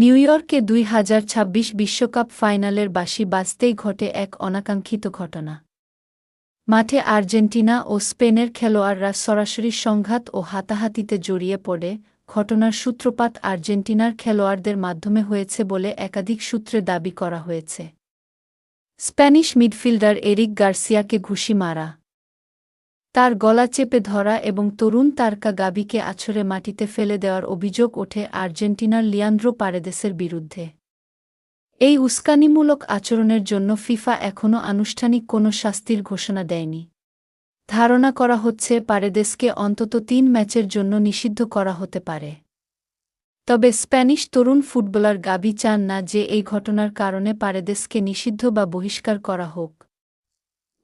নিউইয়র্কে ২০২৬ বিশ্বকাপ ফাইনালের বাঁশি বাজতেই ঘটে এক অনাকাঙ্ক্ষিত ঘটনা। মাঠে আর্জেন্টিনা ও স্পেনের খেলোয়াড়রা সরাসরি সংঘাত ও হাতাহাতিতে জড়িয়ে পড়ে। ঘটনার সূত্রপাত আর্জেন্টিনার খেলোয়াড়দের মাধ্যমে হয়েছে বলে একাধিক সূত্রে দাবি করা হয়েছে। স্প্যানিশ মিডফিল্ডার এরিক গার্সিয়াকে ঘুষি মারা, তার গলা চেপে ধরা এবং তরুণ তারকা গাবিকে আছড়ে মাটিতে ফেলে দেওয়ার অভিযোগ ওঠে আর্জেন্টিনার লিয়ান্দ্রো পারেদেসের বিরুদ্ধে। এই উস্কানিমূলক আচরণের জন্য ফিফা এখনও আনুষ্ঠানিক কোনো শাস্তির ঘোষণা দেয়নি। ধারণা করা হচ্ছে পারেদেসকে অন্তত ৩ ম্যাচের জন্য নিষিদ্ধ করা হতে পারে। তবে স্প্যানিশ তরুণ ফুটবলার গাবি চান না যে এই ঘটনার কারণে পারেদেসকে নিষিদ্ধ বা বহিষ্কার করা হোক।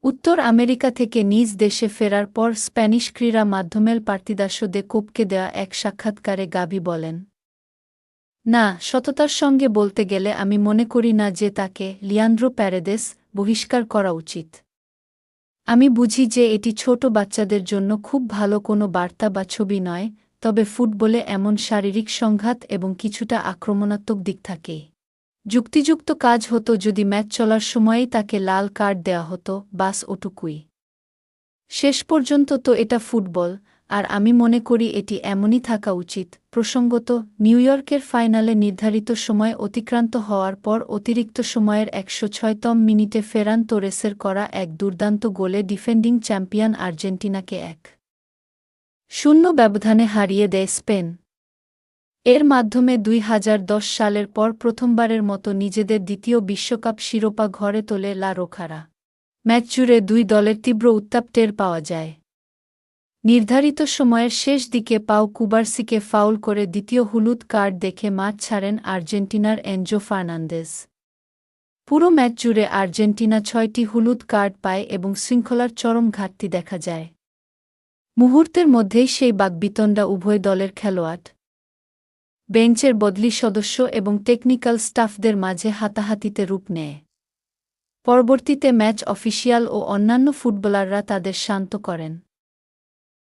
উত্তর আমেরিকা থেকে নিজ দেশে ফেরার পর স্প্যানিশ ক্রীড়া মাধ্যমের পার্তিদাসো দে কোপকে দেওয়া এক সাক্ষাৎকারে গাবি বলেন, না, সততার সঙ্গে বলতে গেলে আমি মনে করি না যে তাকে লিয়ান্দ্রো প্যারেদেস বহিষ্কার করা উচিত। আমি বুঝি যে এটি ছোট বাচ্চাদের জন্য খুব ভালো কোনো বার্তা বা ছবি নয়, তবে ফুটবলে এমন শারীরিক সংঘাত এবং কিছুটা আক্রমণাত্মক দিক থাকে। যুক্তিযুক্ত কাজ হতো যদি ম্যাচ চলার সময়েই তাকে লাল কার্ড দেওয়া হতো, বাস ওটুকুই। শেষ পর্যন্ত তো এটা ফুটবল, আর আমি মনে করি এটি এমনই থাকা উচিত। প্রসঙ্গত, নিউইয়র্কের ফাইনালে নির্ধারিত সময় অতিক্রান্ত হওয়ার পর অতিরিক্ত সময়ের ১০৬তম মিনিটে ফেরান তোরেসের করা এক দুর্দান্ত গোলে ডিফেন্ডিং চ্যাম্পিয়ন আর্জেন্টিনাকে ১-০ ব্যবধানে হারিয়ে দেয় স্পেন। এর মাধ্যমে ২০১০ সালের পর প্রথমবারের মতো নিজেদের দ্বিতীয় বিশ্বকাপ শিরোপা ঘরে তোলে লা রোখারা। ম্যাচ জুড়ে দুই দলের তীব্র উত্তাপ টের পাওয়া যায়। নির্ধারিত সময়ের শেষ দিকে পাও কুবার্সিকে ফাউল করে দ্বিতীয় হলুদ কার্ড দেখে মাঠ ছাড়েন আর্জেন্টিনার এনজো ফার্নান্দেজ। পুরো ম্যাচ জুড়ে আর্জেন্টিনা ৬টি হলুদ কার্ড পায় এবং শৃঙ্খলার চরম ঘাটতি দেখা যায়। মুহূর্তের মধ্যেই সেই বাকবিতণ্ডা উভয় দলের খেলোয়াড়, বেঞ্চের বদলি সদস্য এবং টেকনিক্যাল স্টাফদের মাঝে হাতাহাতিতে রূপ নেয়। পরবর্তীতে ম্যাচ অফিসিয়াল ও অন্যান্য ফুটবলাররা তাদের শান্ত করেন।